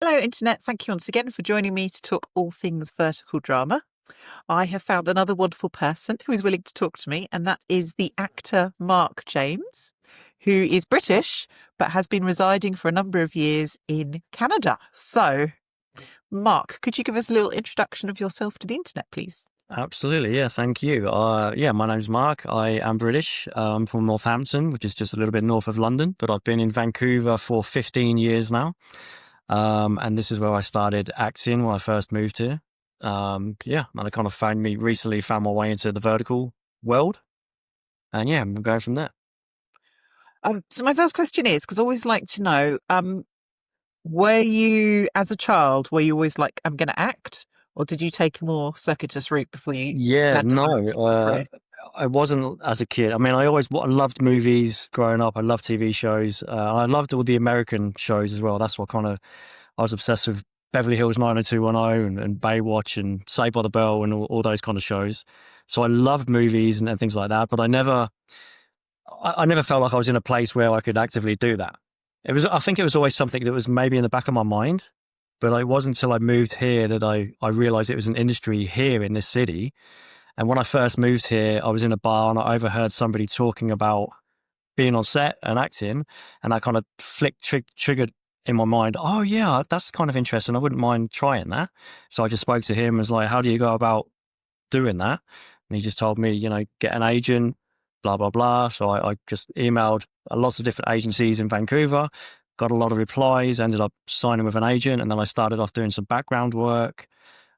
Hello, Internet. Thank you once again for joining me to talk all things vertical drama. I have found another wonderful person who is willing to talk to me, and that is the actor Mark James, who is British but has been residing for a number of years in Canada. So, Mark, could you give us a little introduction of yourself to the Internet, please? Absolutely, yeah, thank you. My name's Mark. I am British. I'm from Northampton, which is just a little bit north of London, but I've been in Vancouver for 15 years now. And this is where I started acting when I first moved here. And I kind of recently found my way into the vertical world. And yeah, I'm going from there. So my first question is, because I always like to know, were you, as a child, were you always like, I'm going to act? Or did you take a more circuitous route before you Yeah, landed on no, a career? I wasn't as a kid. I mean, I loved movies growing up. I loved TV shows. I loved all the American shows as well. That's what I was obsessed with Beverly Hills 90210 and Baywatch and Saved by the Bell and all those kind of shows. So I loved movies and things like that, but I never felt like I was in a place where I could actively do that. I think it was always something that was maybe in the back of my mind, but it wasn't until I moved here that I realized it was an industry here in this city. And when I first moved here, I was in a bar and I overheard somebody talking about being on set and acting, and that kind of triggered in my mind, oh yeah, that's kind of interesting. I wouldn't mind trying that. So I just spoke to him and was like, how do you go about doing that? And he just told me, get an agent, blah, blah, blah. So I just emailed lots of different agencies in Vancouver, got a lot of replies, ended up signing with an agent. And then I started off doing some background work.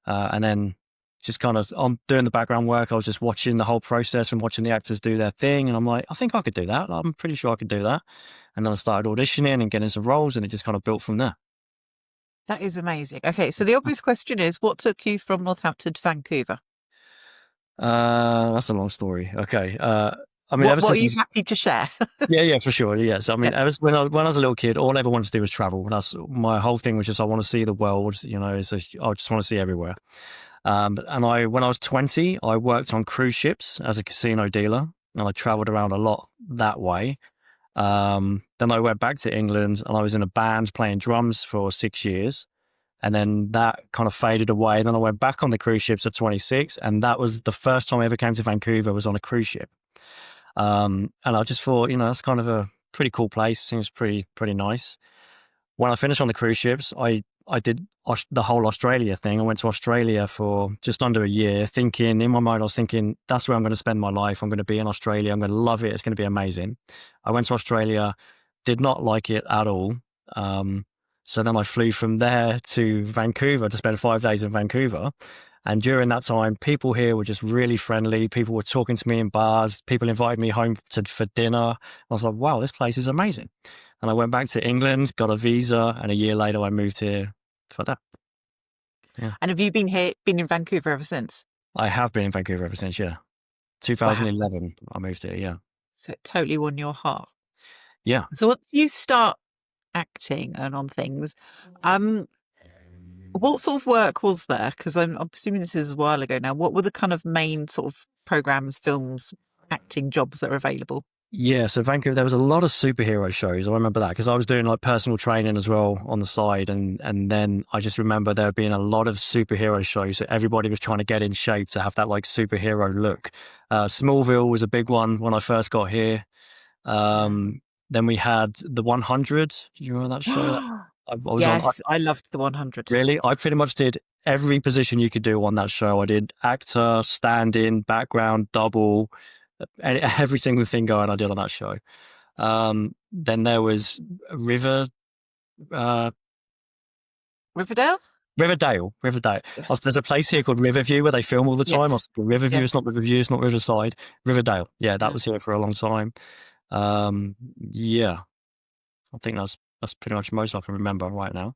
And then just kind of on doing the background work, I was just watching the whole process and watching the actors do their thing. And I'm like, I think I could do that. I'm pretty sure I could do that. And then I started auditioning and getting some roles, and it just kind of built from there. That is amazing. Okay, so the obvious question is, what took you from Northampton to Vancouver? That's a long story. Okay. I mean, What ever What are since I you was, happy to share? yeah, for sure. Yes. I Yeah. mean, when I was a little kid, all I ever wanted to do was travel. That's my whole thing was just, I want to see the world, I just want to see everywhere. When I was 20, I worked on cruise ships as a casino dealer, and I traveled around a lot that way. Then I went back to England and I was in a band playing drums for 6 years. And then that kind of faded away. And then I went back on the cruise ships at 26. And that was the first time I ever came to Vancouver, was on a cruise ship. And I just thought, that's kind of a pretty cool place. Seems pretty nice. When I finished on the cruise ships, I did the whole Australia thing. I went to Australia for just under a year, thinking in my mind, I was thinking, that's where I'm going to spend my life. I'm going to be in Australia. I'm going to love it. It's going to be amazing. I went to Australia, did not like it at all. So then I flew from there to Vancouver to spend 5 days in Vancouver. And during that time, people here were just really friendly. People were talking to me in bars. People invited me home for dinner. I was like, wow, this place is amazing. And I went back to England, got a visa, and a year later I moved here for that. Yeah. And have you been in Vancouver ever since? I have been in Vancouver ever since, yeah. 2011, I moved here, yeah. So it totally won your heart. Yeah. So once you start acting and on things, what sort of work was there? Because I'm assuming this is a while ago now. What were the kind of main sort of programs, films, acting jobs that are available? Yeah, so Vancouver, there was a lot of superhero shows. I remember that because I was doing like personal training as well on the side. And then I just remember there being a lot of superhero shows. So everybody was trying to get in shape to have that like superhero look. Smallville was a big one when I first got here. Then we had The 100. Do you remember that show? I was Yes, I loved The 100. Really? I pretty much did every position you could do on that show. I did actor, stand-in, background, double, every single thing going I did on that show. Then there was Riverdale? Riverdale. Yes. There's a place here called Riverview where they film all the time. I Yes. was like, Riverview, Yeah. it's not Riverview, it's not Riverside. Riverdale. Yeah, that Yeah. was here for a long time. Yeah, I think that's pretty much most I can remember right now.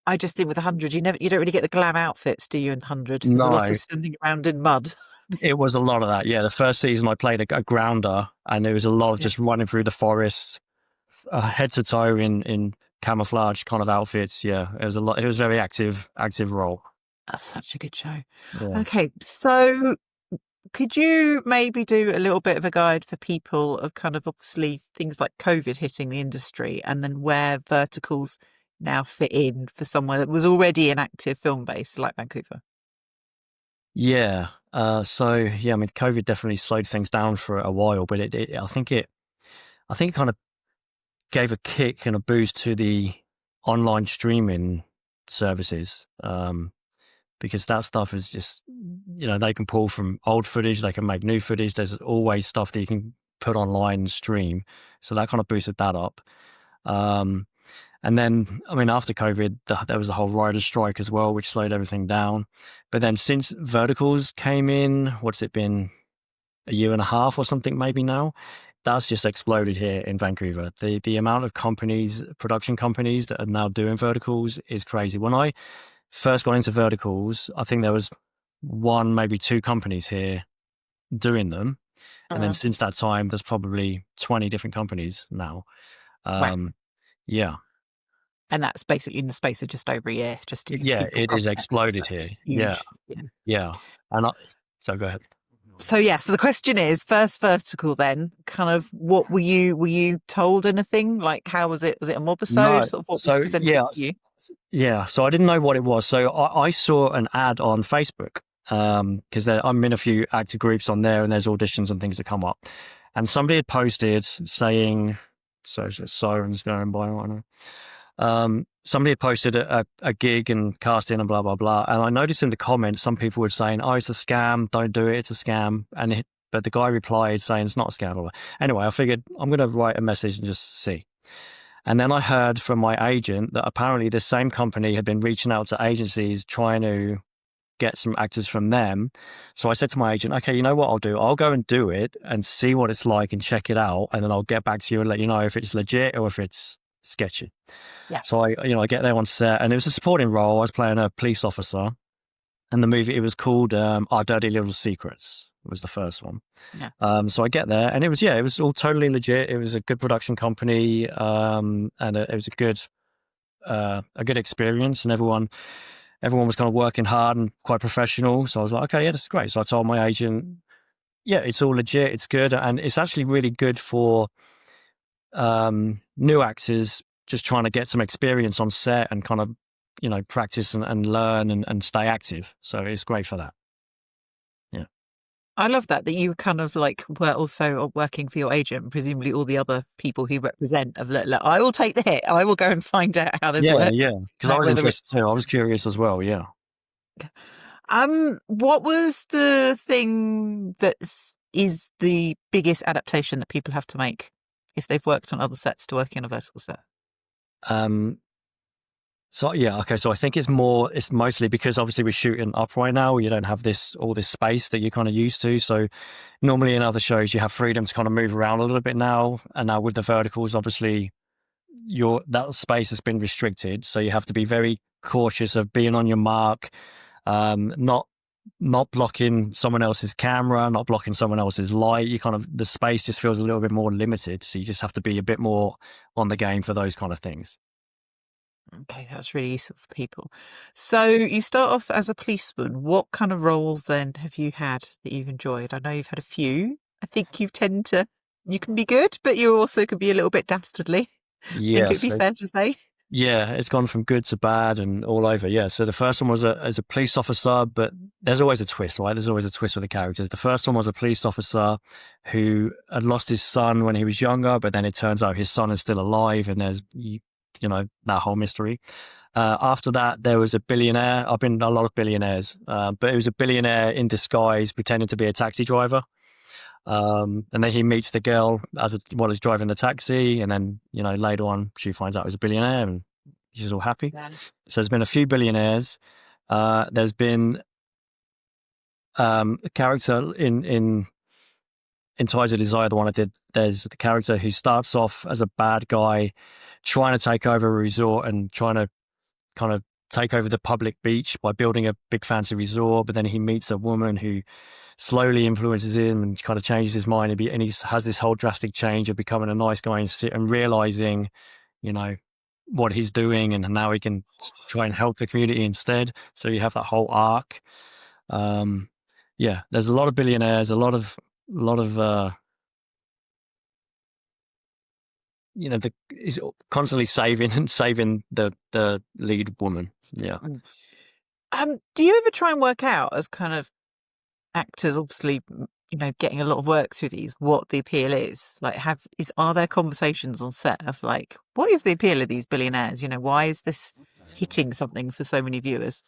I just think with 100, you don't really get the glam outfits, do you? In 100, there's a No. lot of standing around in mud. It was a lot of that. Yeah, the first season I played a grounder, and there was a lot of just running through the forest, head to toe in camouflage kind of outfits. Yeah, it was a lot. It was a very active role. That's such a good show. Yeah. Okay, so could you maybe do a little bit of a guide for people of kind of obviously things like COVID hitting the industry, and then where verticals now fit in for somewhere that was already an active film base like Vancouver? Yeah. So yeah, I mean, COVID definitely slowed things down for a while, but I think it kind of gave a kick and a boost to the online streaming services. Because that stuff is just, they can pull from old footage, they can make new footage. There's always stuff that you can put online and stream. So that kind of boosted that up. Um, and then, I mean, after COVID, there was a whole writer's strike as well, which slowed everything down. But then since verticals came in, what's it been, a year and a half or something maybe now? That's just exploded here in Vancouver. The amount of companies, production companies that are now doing verticals is crazy. When I first got into verticals, I think there was one, maybe two companies here doing them. And then since that time, there's probably 20 different companies now. Wow. Yeah. And that's basically in the space of just over a year, just to give people It is context. exploded That's here. huge. Yeah. So go ahead. So so the question is, first vertical then, kind of what were you told anything? Like how was it? Was it a mobisode? No. Sort of what was So presented to you? yeah. So I didn't know what it was. So I saw an ad on Facebook because I'm in a few actor groups on there, and there's auditions and things that come up. And somebody had posted saying, so sirens going by right now. Somebody had posted a gig and casting and blah, blah, blah. And I noticed in the comments, some people were saying, oh, it's a scam. Don't do it. It's a scam. But the guy replied saying it's not a scam. Anyway, I figured I'm going to write a message and just see. And then I heard from my agent that apparently this same company had been reaching out to agencies trying to get some actors from them. So I said to my agent, okay, you know what I'll do? I'll go and do it and see what it's like and check it out. And then I'll get back to you and let you know if it's legit or if it's sketchy. Yeah. So I get there on set, and it was a supporting role. I was playing a police officer, and the movie, it was called Our Dirty Little Secrets. It was the first one. Yeah. So I get there, and it was all totally legit. It was a good production company, and it was a good experience, and everyone was kind of working hard and quite professional. So I was like, okay, yeah, this is great. So I told my agent, yeah, it's all legit, it's good, and it's actually really good for new actors just trying to get some experience on set and kind of, practice and learn and stay active. So it's great for that. Yeah. I love that you kind of like were also working for your agent, presumably all the other people who represent of look, I will take the hit. I will go and find out how this works. Yeah. Because I was interested too. I was curious as well. Yeah. What was the thing that is the biggest adaptation that people have to make if they've worked on other sets to working on a vertical set? So yeah, okay. So I think it's mostly because obviously we're shooting up right now. You don't have all this space that you're kind of used to. So normally in other shows you have freedom to kind of move around a little bit now. And now with the verticals, obviously that space has been restricted. So you have to be very cautious of being on your mark, not blocking someone else's camera, not blocking someone else's light. The space just feels a little bit more limited. So you just have to be a bit more on the game for those kind of things. Okay, that's really useful for people. So you start off as a policeman. What kind of roles then have you had that you've enjoyed? I know you've had a few. I think you can be good, but you also could be a little bit dastardly. I think it'd be fair to say. Yeah, it's gone from good to bad and all over. Yeah. So the first one was as a police officer, but there's always a twist, right? There's always a twist with the characters. The first one was a police officer who had lost his son when he was younger, but then it turns out his son is still alive, and there's that whole mystery. After that, there was a billionaire. I've been a lot of billionaires, but it was a billionaire in disguise pretending to be a taxi driver. And then he meets the girl while he's driving the taxi, and then later on she finds out he's a billionaire, and she's all happy. Yeah. So there's been a few billionaires. There's been a character in Ties of Desire, the one I did. There's the character who starts off as a bad guy trying to take over a resort and trying to kind of take over the public beach by building a big fancy resort, but then he meets a woman who slowly influences him and kind of changes his mind, and he has this whole drastic change of becoming a nice guy and realizing what he's doing, and now he can try and help the community instead. So you have that whole arc. There's a lot of billionaires, a lot of is constantly saving and saving the lead woman. Yeah. Mm. Do you ever try and work out, as kind of actors, obviously, getting a lot of work through these, what the appeal is? Like, are there conversations on set of like, what is the appeal of these billionaires? Why is this hitting something for so many viewers?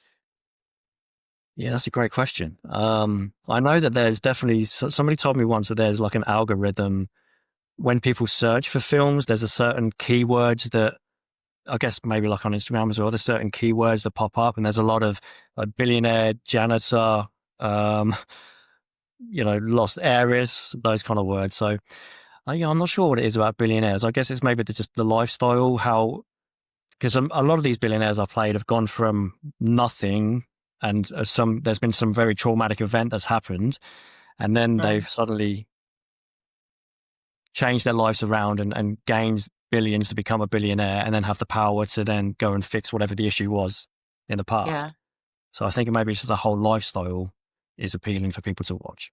Yeah, that's a great question. I know that there's definitely, somebody told me once that there's like an algorithm when people search for films, there's a certain keywords that, I guess maybe like on Instagram as well, there's certain keywords that pop up, and there's a lot of like billionaire, janitor, um, lost heiress, those kind of words. So, I'm not sure what it is about billionaires. I guess it's maybe just the lifestyle, because a lot of these billionaires I've played have gone from nothing, and there's been some very traumatic event that's happened, and then they've suddenly changed their lives around and gained billions to become a billionaire, and then have the power to then go and fix whatever the issue was in the past. Yeah. So I think maybe just the whole lifestyle is appealing for people to watch.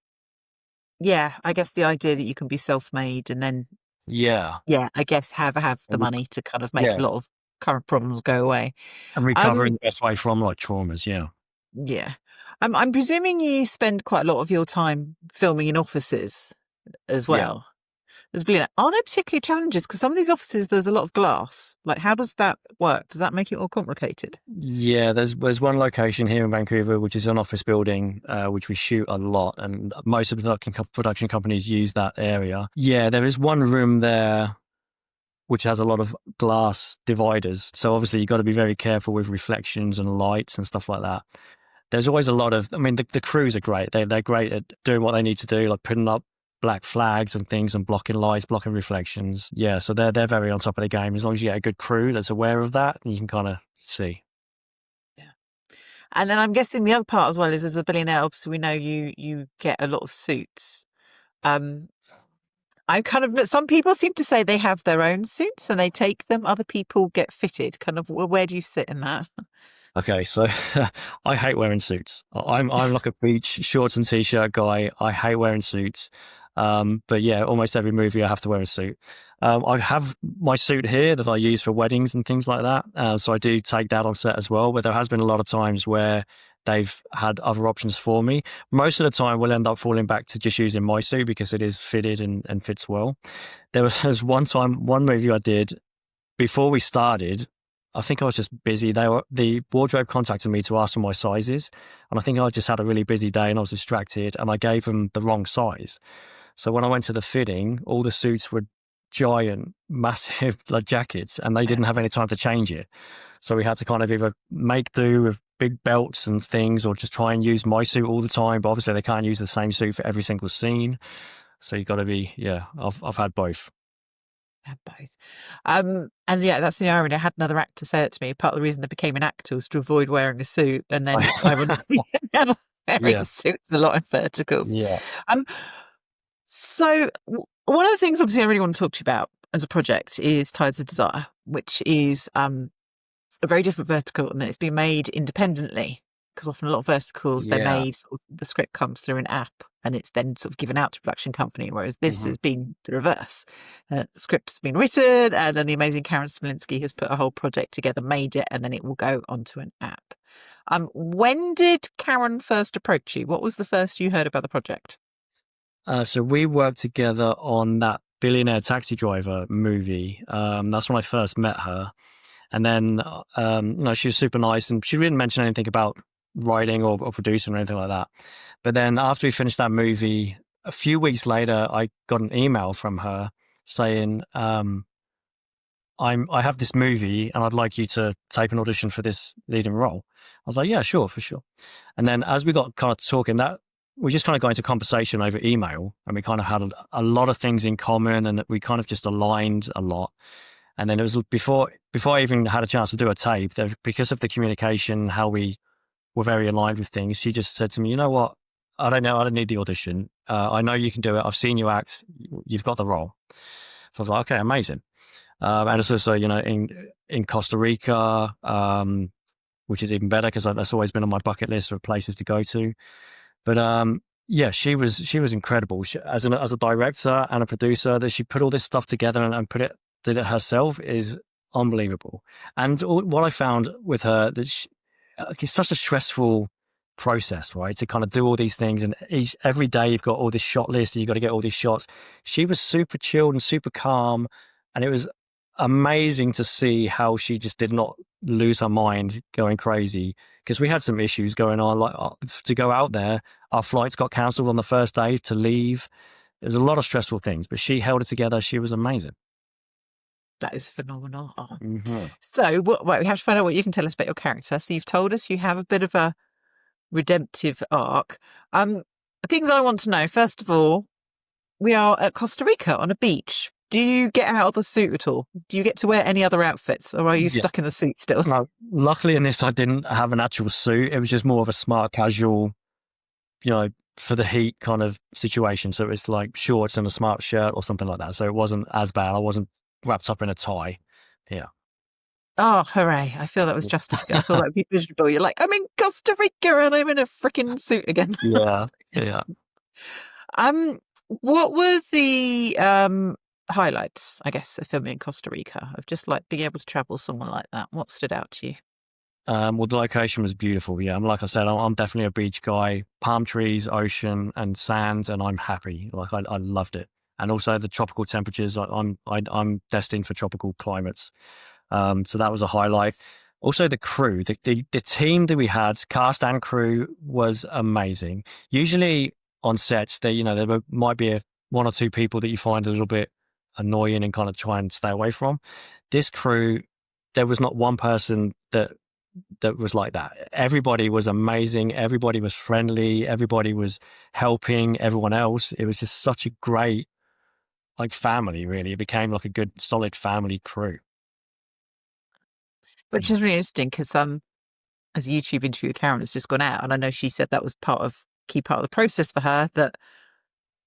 Yeah, I guess the idea that you can be self-made and then, Yeah. I guess have the money to kind of make Yeah. a lot of current problems go away. And recovering the best way from like traumas. Yeah. Yeah. I'm presuming you spend quite a lot of your time filming in offices as Yeah. well. Are there particular challenges? Because some of these offices, there's a lot of glass. Like, how does that work? Does that make it more complicated? Yeah, there's one location here in Vancouver, which is an office building, which we shoot a lot, and most of the production companies use that area. Yeah, there is one room there which has a lot of glass dividers. So obviously you've got to be very careful with reflections and lights and stuff like that. There's always a lot of, the crews are great. They're great at doing what they need to do, like putting up black flags and things and blocking lights, blocking reflections. Yeah, so they're very on top of the game. As long as you get a good crew that's aware of that, you can kind of see. Yeah. And then I'm guessing the other part as well is, as a billionaire, obviously we know you get a lot of suits. Some people seem to say they have their own suits and they take them. Other people get fitted. Kind of, where do you sit in that? Okay, so I hate wearing suits. I'm like a beach shorts and t-shirt guy. I hate wearing suits. But yeah, almost every movie I have to wear a suit. I have my suit here that I use for weddings and things like that. So I do take that on set as well. But there has been a lot of times where they've had other options for me. Most of the time, we'll end up falling back to just using my suit because it is fitted and fits well. There was one movie I did before we started. I think I was just busy. The wardrobe contacted me to ask for my sizes, and I think I just had a really busy day and I was distracted, and I gave them the wrong size. So when I went to the fitting, all the suits were giant, massive like jackets, and they didn't have any time to change it. So we had to kind of either make do with big belts and things, or just try and use my suit all the time. But obviously, they can't use the same suit for every single scene. So you've got to be, I've had both. Had both. And yeah, that's the irony. I had another actor say it to me. Part of the reason they became an actor was to avoid wearing a suit, and then ironically, now wearing suits a lot in verticals. Yeah. So one of the things, obviously, I really want to talk to you about as a project is Tides of Desire, which is a very different vertical, and it's been made independently. Because often a lot of verticals, they're made, the script comes through an app and it's then sort of given out to a production company, whereas this has been the reverse. The script's been written, and then the amazing Karen Smolinski has put a whole project together, made it, and then it will go onto an app. When did Karen first approach you? What was the first you heard about the project? So we worked together on that Billionaire taxi driver movie. That's when I first met her. And then, she was super nice, and she didn't mention anything about writing or producing or anything like that. But then after we finished that movie, a few weeks later, I got an email from her saying, I have this movie and I'd like you to take an audition for this leading role. I was like, yeah, sure, for sure. And then as we got kind of talking, that we just kind of got into conversation over email, and we kind of had a lot of things in common, and we kind of just aligned a lot. And then it was before I even had a chance to do a tape, because of the communication, how we were very aligned with things, she just said to me, you know what? I don't know. I don't need the audition. I know you can do it. I've seen you act. You've got the role. So I was like, okay, amazing. And it's also, in Costa Rica, which is even better because that's always been on my bucket list of places to go to. But yeah, she was incredible. As a director and a producer, that she put all this stuff together and put it did it herself is unbelievable. And what I found with her, that it's such a stressful process, right? To kind of do all these things, and every day you've got all this shot list, and you've got to get all these shots. She was super chilled and super calm, and it was amazing to see how she just did not lose her mind going crazy, because we had some issues going on, like to go out there, our flights got cancelled on the first day to leave. There's a lot of stressful things, but she held it together. She was amazing. That is phenomenal. Mm-hmm. So, we have to find out what you can tell us about your character. So, you've told us you have a bit of a redemptive arc. Things I want to know, first of all, we are at Costa Rica on a beach. Do you get out of the suit at all? Do you get to wear any other outfits, or are you stuck in the suit still? No, luckily in this, I didn't have an actual suit. It was just more of a smart casual, for the heat kind of situation. So it's like shorts and a smart shirt or something like that. So it wasn't as bad. I wasn't wrapped up in a tie. Yeah. Oh, hooray. I feel that was just as good. I feel that would be miserable. You're like, I'm in Costa Rica and I'm in a freaking suit again. Yeah. Yeah. What were the highlights, I guess, of filming in Costa Rica, of just like being able to travel somewhere like that? What stood out to you? Well, the location was beautiful. Yeah. Like I said, I'm definitely a beach guy, palm trees, ocean and sand, and I'm happy. Like I loved it. And also the tropical temperatures. I'm destined for tropical climates. So that was a highlight. Also the crew, the team that we had, cast and crew, was amazing. Usually on sets, there might be one or two people that you find a little bit annoying and kind of try and stay away from. This crew, there was not one person that was like that. Everybody was amazing. Everybody was friendly. Everybody was helping everyone else. It was just such a great, like, family, really. It became like a good, solid family crew. Which is really interesting because as a YouTube interview, Karen has just gone out, and I know she said that was key part of the process for her, that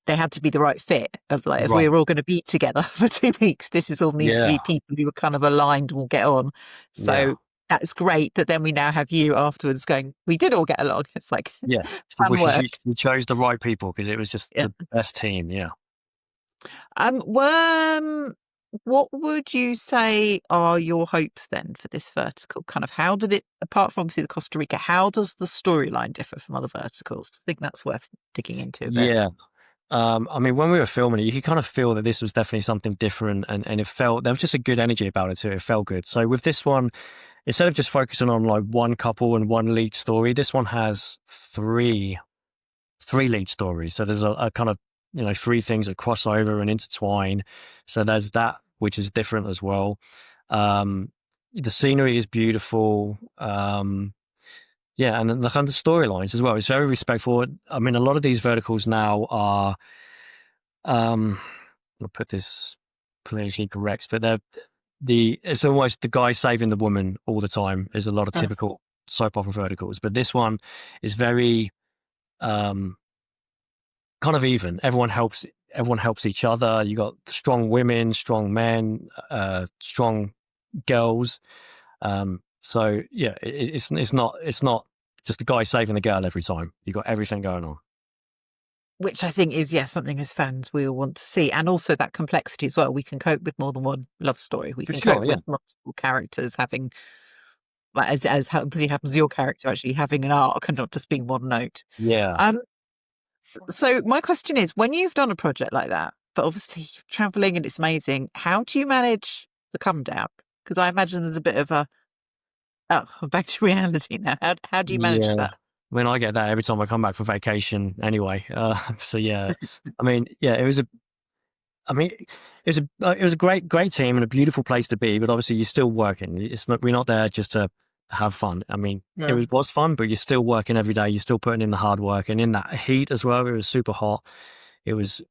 they had to be the right fit of like, if we Right. were all going to be together for 2 weeks, this all needs to be people who were kind of aligned and will get on. So that's great that then we now have you afterwards going, we did all get along. It's like, fun work. We chose the right people because it was just the best team. Yeah. What would you say are your hopes then for this vertical? Kind of how did it, apart from obviously the Costa Rica, how does the storyline differ from other verticals? I think that's worth digging into a bit. Yeah. I mean, when we were filming it, you could kind of feel that this was definitely something different, and it felt, there was just a good energy about it too. It felt good. So with this one, instead of just focusing on like one couple and one lead story, this one has three lead stories. So there's a kind of, three things that cross over and intertwine. So there's that, which is different as well. The scenery is beautiful. And then the kind of storylines as well. It's very respectful. I mean, a lot of these verticals now are, I'll put this politically correct, but it's almost the guy saving the woman all the time. Is a lot of typical soap opera verticals, but this one is very, kind of even. Everyone helps each other. You got strong women, strong men, strong girls. So yeah, it's not just the guy saving the girl every time. You got everything going on, which I think is something as fans we all want to see, and also that complexity as well. We can cope with more than one love story. We can cope with multiple characters having, like as happens with your character actually having an arc and not just being one note. Yeah. So my question is, when you've done a project like that, but obviously you're traveling and it's amazing, how do you manage the come down? Because I imagine there's a bit of back to reality now. How do you manage that? I mean, I get that every time I come back from vacation anyway. So yeah, I mean, yeah, it was a great team and a beautiful place to be, but obviously you're still working. We're not there just to have fun. I mean, it was fun, but you're still working every day. You're still putting in the hard work, and in that heat as well. It was super hot. It was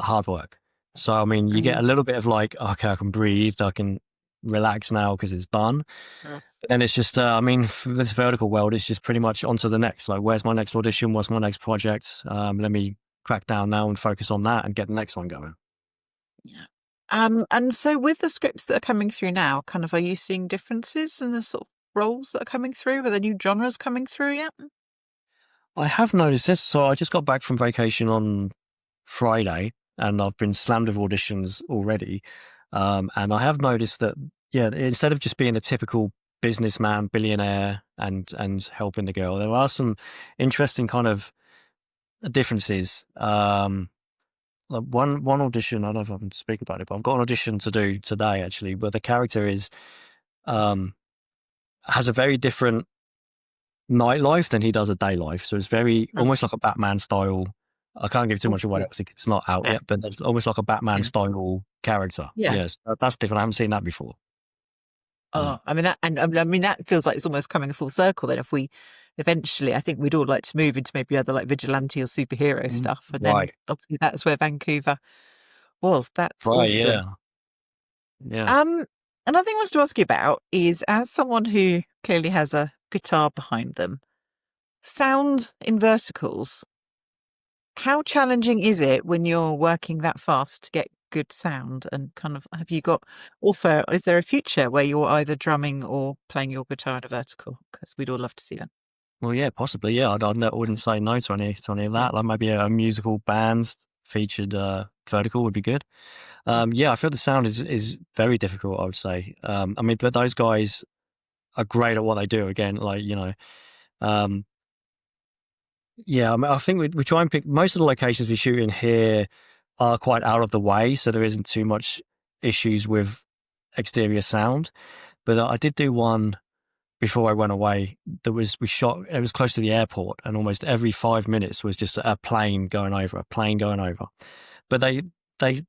hard work. So, I mean, you get a little bit of like, okay, I can breathe. I can relax now because it's done. But then it's just, I mean, for this vertical world, it's just pretty much on to the next. Like, where's my next audition? What's my next project? Let me crack down now and focus on that and get the next one going. Yeah. And so with the scripts that are coming through now, kind of, are you seeing differences in the sort of roles that are coming through? Are there new genres coming through yet? I have noticed this. So I just got back from vacation on Friday, and I've been slammed with auditions already. And I have noticed that, yeah, instead of just being the typical businessman, billionaire, and helping the girl, there are some interesting kind of differences. Like one audition, I don't know if I can speak about it, but I've got an audition to do today actually, where the character is um, has a very different nightlife than he does a day life. So it's very Oh, almost like a Batman style. I can't give too oh, much away cool. because it's not out Yeah. yet, but it's almost like a Batman Yeah. style character. Yeah. Yes, that's different. I haven't seen that before. Mm. Oh, I mean, I mean, that feels like it's almost coming full circle. Then, if we eventually, I think we'd all like to move into maybe other like vigilante or superhero stuff, and then Right, obviously that's where Vancouver was. That's right, awesome. yeah, yeah. Um, Another thing I wanted to ask you about is, as someone who clearly has a guitar behind them, sound in verticals. How challenging is it when you're working that fast to get good sound? And kind of, have you got also, is there a future where you're either drumming or playing your guitar in a vertical? Because we'd all love to see that. Well, yeah, possibly. Yeah, I wouldn't say no to any of that. Like maybe a musical band featured vertical would be good. Yeah, I feel the sound is very difficult. I would say. I mean, but those guys are great at what they do. Again, like um, yeah. I mean, I think we try and pick most of the locations we shoot in here are quite out of the way, so there isn't too much issues with exterior sound. But I did do one before I went away. We shot. It was close to the airport, and almost every 5 minutes was just a plane going over, a plane going over. But they I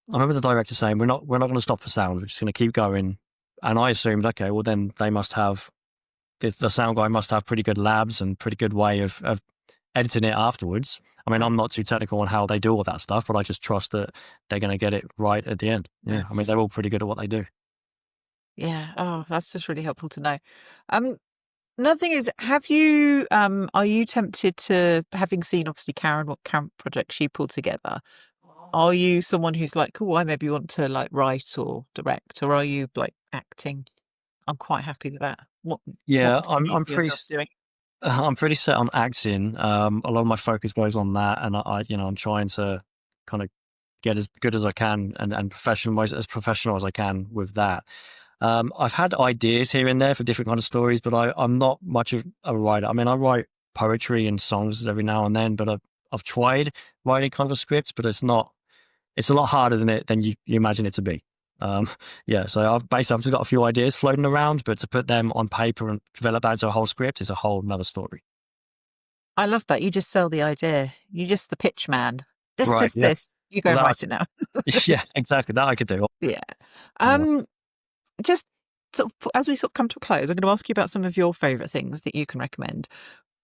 remember the director saying, we're not going to stop for sound. We're just going to keep going. And I assumed, okay, well then they must have the sound guy must have pretty good labs and pretty good way of editing it afterwards. I mean, I'm not too technical on how they do all that stuff, but I just trust that they're going to get it right at the end. Yeah, I mean, they're all pretty good at what they do. Yeah. Oh, that's just really helpful to know. Um, Another thing is, are you tempted to, having seen obviously Karen, what Karen project she pulled together, are you someone who's like, oh, I maybe want to like write or direct, or are you like acting? I'm quite happy with that. What Yeah, can you see yourself doing? I'm pretty set on acting. A lot of my focus goes on that, and I'm trying to kind of get as good as I can and professional as professional as I can with that. I've had ideas here and there for different kind of stories, but I'm not much of a writer. I mean, I write poetry and songs every now and then, but I've tried writing kind of a script, but it's a lot harder than you imagine it to be. Um, yeah, so I've just got a few ideas floating around, but to put them on paper and develop that into a whole script is a whole another story. I love that. You just sell the idea. You're just the pitch man. This, Right. this, Yeah. this. You go Well, and write it now. yeah, exactly. That I could do. Yeah. Yeah. Um, just sort of, as we sort of come to a close, I'm going to ask you about some of your favourite things that you can recommend.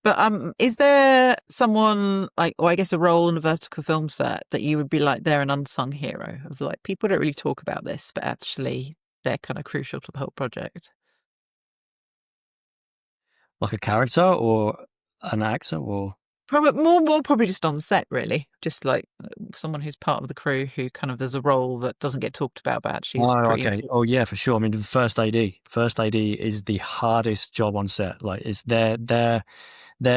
But is there someone like, or I guess a role in a vertical film set that you would be like, they're an unsung hero of like, people don't really talk about this, but actually they're kind of crucial to the whole project? Like a character or an actor or. Probably more probably just on set, really. Just like someone who's part of the crew who kind of there's a role that doesn't get talked about, but actually is Oh, pretty okay. important. Oh, yeah, for sure. I mean, the first AD. First AD is the hardest job on set. Like, it's their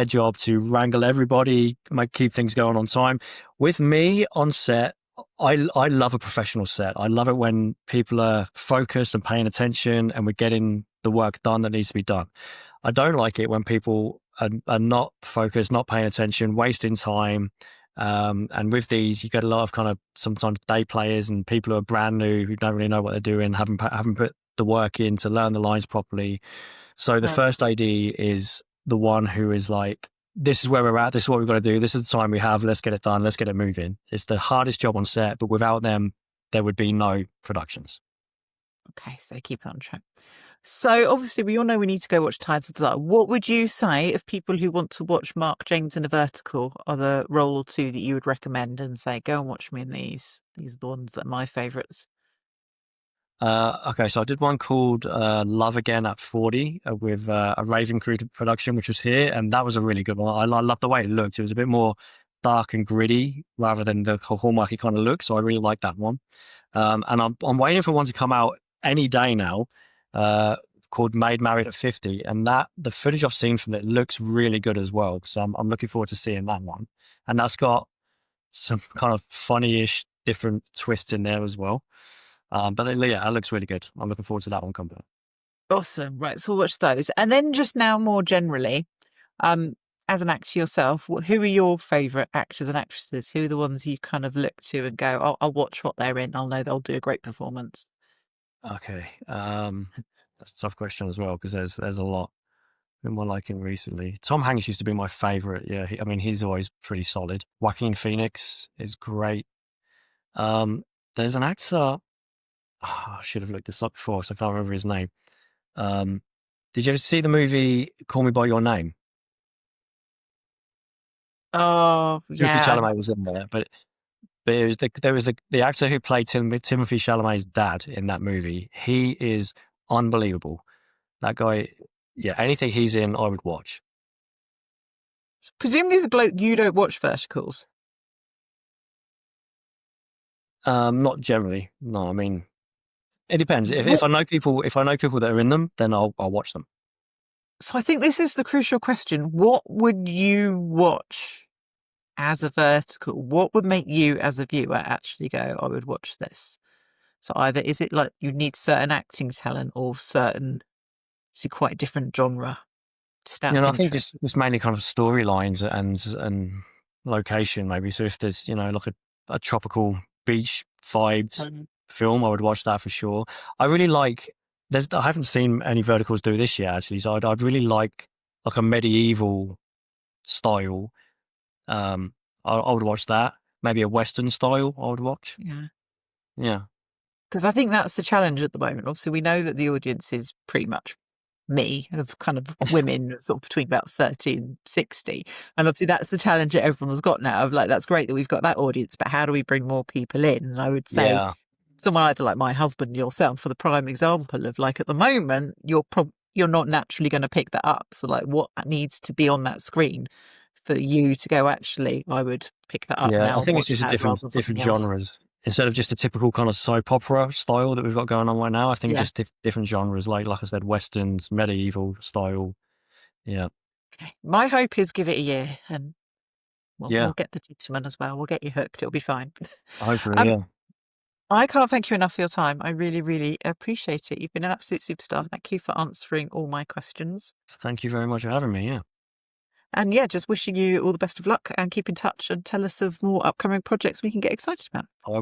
job to wrangle everybody, keep things going on time. With me on set, I love a professional set. I love it when people are focused and paying attention, and we're getting the work done that needs to be done. I don't like it when people are not focused, not paying attention, wasting time. And with these, you get a lot of kind of sometimes day players and people who are brand new who don't really know what they're doing, haven't put the work in to learn the lines properly. So the Mm. first AD is the one who is like, this is where we're at. This is what we've got to do. This is the time we have. Let's get it done. Let's get it moving. It's the hardest job on set, but without them, there would be no productions. Okay, so keep it on track. So obviously we all know we need to go watch Tides of Desire. What would you say if people who want to watch Mark James in a vertical are the role or two that you would recommend and say, go and watch me in these? These are the ones that are my favourites. Okay, so I did one called Love Again at 40 with a Raven Crew production, which was here, and that was a really good one. I loved the way it looked. It was a bit more dark and gritty rather than the hallmarky kind of look, so I really liked that one. And I'm waiting for one to come out any day now, uh, called Made Married at 50, and that the footage I've seen from it looks really good as well. So I'm looking forward to seeing that one, and that's got some kind of funny-ish different twists in there as well. Yeah, that looks really good. I'm looking forward to that one coming out. Awesome. Right, so we'll watch those. And then just now, more generally, um, as an actor yourself, who are your favourite actors and actresses? Who are the ones you kind of look to and go, I'll watch what they're in. I'll know they'll do a great performance. Okay, that's a tough question as well because there's a lot. Who am I liking recently? Tom Hanks used to be my favourite. Yeah, I mean he's always pretty solid. Joaquin Phoenix is great. There's an actor. I should have looked this up before, so I can't remember his name. Did you ever see the movie Call Me by Your Name? Oh, Timothy yeah. Chalamet was in there, but there was the actor who played Timothy Chalamet's dad in that movie. He is unbelievable. That guy, yeah, anything he's in, I would watch. Presumably, as a bloke, you don't watch verticals. Not generally. No, I mean, it depends. If What? I know people, that are in them, then I'll watch them. So I think this is the crucial question. What would you watch as a vertical? What would make you, as a viewer, actually go, I would watch this? So either is it like you need certain acting talent or certain, is it quite a different genre? Just out You of know, I think interest. just mainly kind of storylines and location maybe. So if there's like a tropical beach vibed film, I would watch that for sure. I really like. I haven't seen any verticals do this yet actually, so I'd really like a medieval style. I would watch that. Maybe a western style. I would watch. Yeah. Yeah. Because I think that's the challenge at the moment. Obviously, we know that the audience is pretty much me, of kind of women sort of between about 30 and 60. And obviously that's the challenge that everyone's got now of like, that's great that we've got that audience, but how do we bring more people in? And I would say Yeah. someone either like my husband, yourself, for the prime example of like, at the moment, you're not naturally going to pick that up. So like what needs to be on that screen for you to go, actually, I would pick that up Yeah. now I and think it's watch just that rather than different something else. genres. Instead of just a typical kind of soap opera style that we've got going on right now, I think Yeah. just different genres, like I said, westerns, medieval style. Yeah. Okay. My hope is give it a year and we'll Yeah. get the gentleman as well. We'll get you hooked. It'll be fine. Hopefully, Um, yeah. I can't thank you enough for your time. I really, really appreciate it. You've been an absolute superstar. Thank you for answering all my questions. Thank you very much for having me. Yeah. And yeah, just wishing you all the best of luck and keep in touch and tell us of more upcoming projects we can get excited about. I